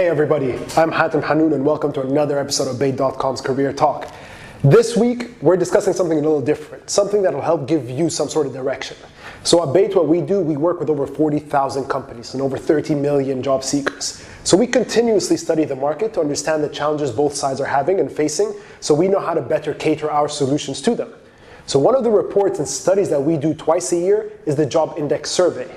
Hey everybody, I'm Hatem Hanoun and welcome to another episode of Bait.com's Career Talk. This week, we're discussing something a little different, something that will help give you some sort of direction. So at Bait, what we do, we work with over 40,000 companies and over 30 million job seekers. So we continuously study the market to understand the challenges both sides are having and facing, so we know how to better cater our solutions to them. So one of the reports and studies that we do twice a year is the Job Index Survey.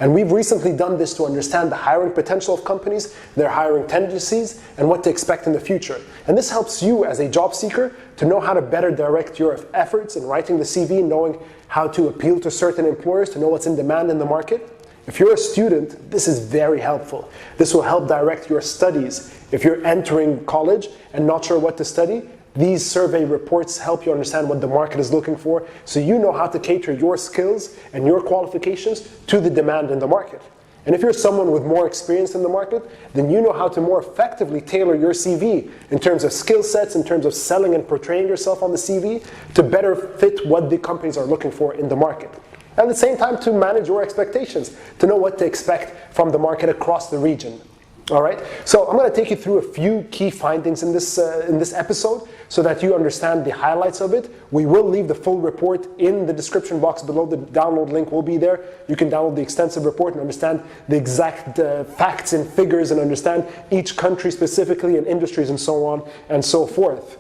And we've recently done this to understand the hiring potential of companies, their hiring tendencies, and what to expect in the future. And this helps you as a job seeker to know how to better direct your efforts in writing the CV, knowing how to appeal to certain employers, to know what's in demand in the market. If you're a student, this is very helpful. This will help direct your studies. If you're entering college and not sure what to study, these survey reports help you understand what the market is looking for, so you know how to cater your skills and your qualifications to the demand in the market. And if you're someone with more experience in the market, then you know how to more effectively tailor your CV in terms of skill sets, in terms of selling and portraying yourself on the CV to better fit what the companies are looking for in the market. At the same time, to manage your expectations, to know what to expect from the market across the region. All right, so I'm going to take you through a few key findings in this episode so that you understand the highlights of it. We will leave the full report in the description box below. The download link will be there. You can download the extensive report and understand the exact facts and figures and understand each country specifically and industries and so on and so forth.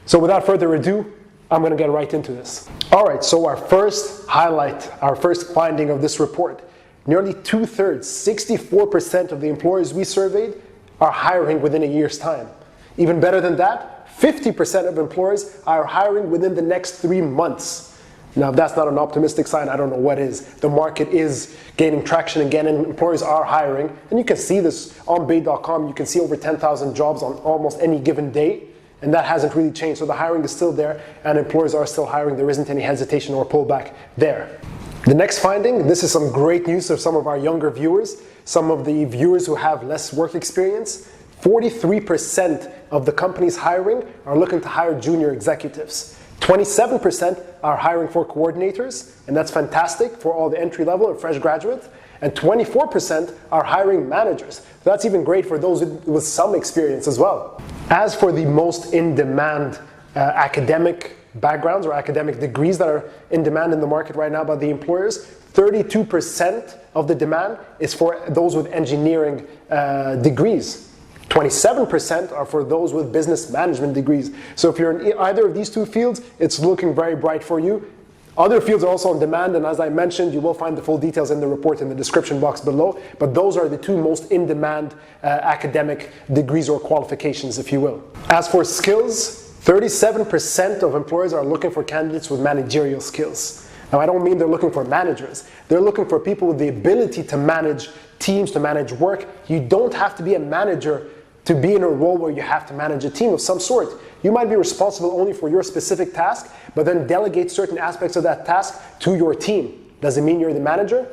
So without further ado, I'm going to get right into this. All right, so our first highlight, our first finding of this report. Nearly 2/3, 64% of the employers we surveyed are hiring within a year's time. Even better than that, 50% of employers are hiring within the next 3 months. Now, if that's not an optimistic sign, I don't know what is. The market is gaining traction again and employers are hiring. And you can see this on Bait.com. You can see over 10,000 jobs on almost any given day. And that hasn't really changed. So the hiring is still there and employers are still hiring. There isn't any hesitation or pullback there. The next finding, this is some great news for some of our younger viewers, some of the viewers who have less work experience. 43% of the companies hiring are looking to hire junior executives. 27% are hiring for coordinators, and that's fantastic for all the entry level and fresh graduates. And 24% are hiring managers. So that's even great for those with some experience as well. As for the most in-demand academic backgrounds or academic degrees that are in demand in the market right now by the employers, 32% of the demand is for those with engineering degrees. 27% are for those with business management degrees. So if you're in either of these two fields, it's looking very bright for you. Other fields are also in demand, and as I mentioned, you will find the full details in the report in the description box below, but those are the two most in-demand academic degrees or qualifications, if you will. As for skills, 37% of employers are looking for candidates with managerial skills. Now, I don't mean they're looking for managers. They're looking for people with the ability to manage teams, to manage work. You don't have to be a manager to be in a role where you have to manage a team of some sort. You might be responsible only for your specific task, but then delegate certain aspects of that task to your team. Does it mean you're the manager?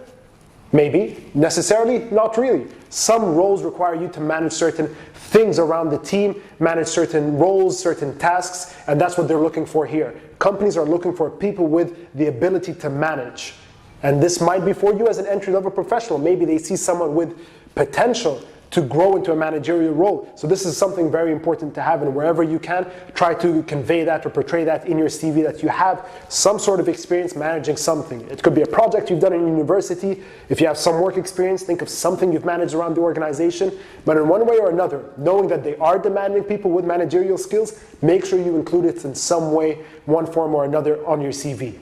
Maybe. Necessarily? Not really. Some roles require you to manage certain things around the team, manage certain roles, certain tasks, and that's what they're looking for here. Companies are looking for people with the ability to manage. And this might be for you as an entry-level professional. Maybe they see someone with potential to grow into a managerial role. So this is something very important to have, and wherever you can, try to convey that or portray that in your CV, that you have some sort of experience managing something. It could be a project you've done in university. If you have some work experience, think of something you've managed around the organization. But in one way or another, knowing that they are demanding people with managerial skills, make sure you include it in some way, one form or another on your CV.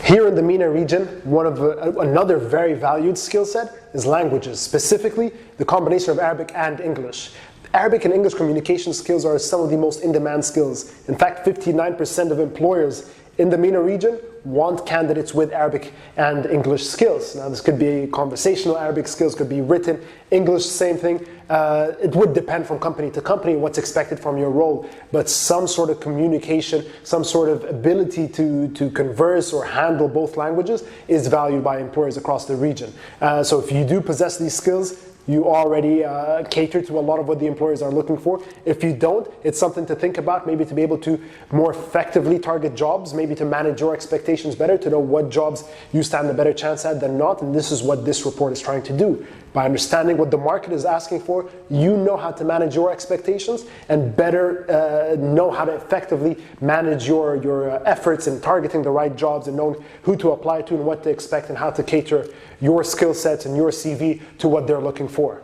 Here in the MENA region, another very valued skill set is languages, specifically the combination of Arabic and English. Arabic and English communication skills are some of the most in-demand skills. In fact, 59% of employers in the MENA region want candidates with Arabic and English skills. Now, this could be conversational Arabic skills, could be written English, same thing. It would depend from company to company what's expected from your role, but some sort of communication, some sort of ability to converse or handle both languages is valued by employers across the region. So if you do possess these skills, you already cater to a lot of what the employers are looking for. If you don't, it's something to think about, maybe to be able to more effectively target jobs, maybe to manage your expectations better, to know what jobs you stand a better chance at than not. And this is what this report is trying to do. By understanding what the market is asking for, you know how to manage your expectations and better know how to effectively manage your efforts in targeting the right jobs and knowing who to apply to and what to expect and how to cater your skill sets and your CV to what they're looking for.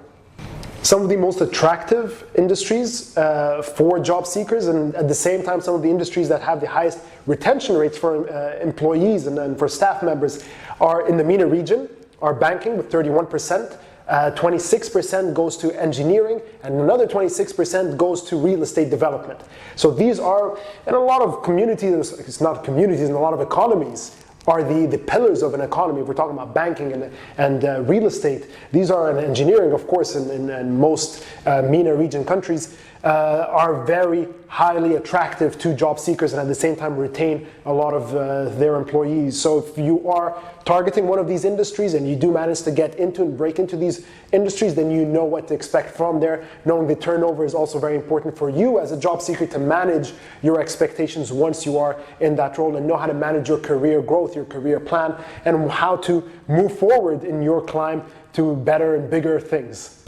Some of the most attractive industries for job seekers, and at the same time some of the industries that have the highest retention rates for employees and for staff members are in the MENA region, are banking with 31%. 26% goes to engineering, and another 26% goes to real estate development. So these are, in a lot of communities, it's not communities, in a lot of economies, are the pillars of an economy. If we're talking about banking and real estate, these are, and engineering, of course, in most MENA region countries, are very highly attractive to job seekers and at the same time retain a lot of their employees. So if you are targeting one of these industries and you do manage to get into and break into these industries, then you know what to expect from there. Knowing the turnover is also very important for you as a job seeker to manage your expectations once you are in that role and know how to manage your career growth, your career plan, and how to move forward in your climb to better and bigger things.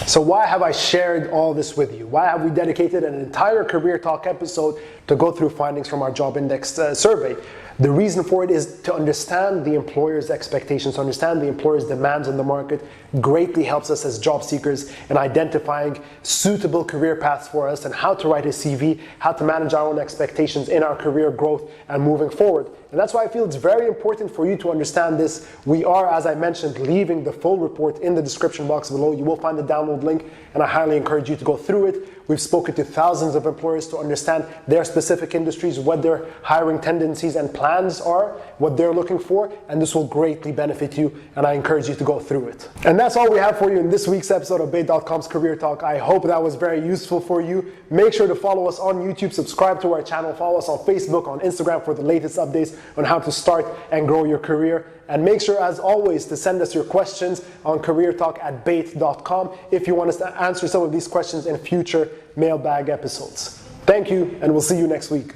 So why have I shared all this with you? Why have we dedicated an entire Career Talk episode to go through findings from our Job Index survey? The reason for it is to understand the employer's expectations, to understand the employer's demands in the market greatly helps us as job seekers in identifying suitable career paths for us and how to write a CV, how to manage our own expectations in our career growth and moving forward. And that's why I feel it's very important for you to understand this. We are, as I mentioned, leaving the full report in the description box below. You will find the download link, and I highly encourage you to go through it. We've spoken to thousands of employers to understand their specific industries, what their hiring tendencies and plans are, what they're looking for, and this will greatly benefit you, and I encourage you to go through it. And that's all we have for you in this week's episode of Bayt.com's Career Talk. I hope that was very useful for you. Make sure to follow us on YouTube, subscribe to our channel, follow us on Facebook, on Instagram for the latest updates on how to start and grow your career. And make sure, as always, to send us your questions on careertalk@bayt.com if you want us to answer some of these questions in future mailbag episodes. Thank you, and we'll see you next week.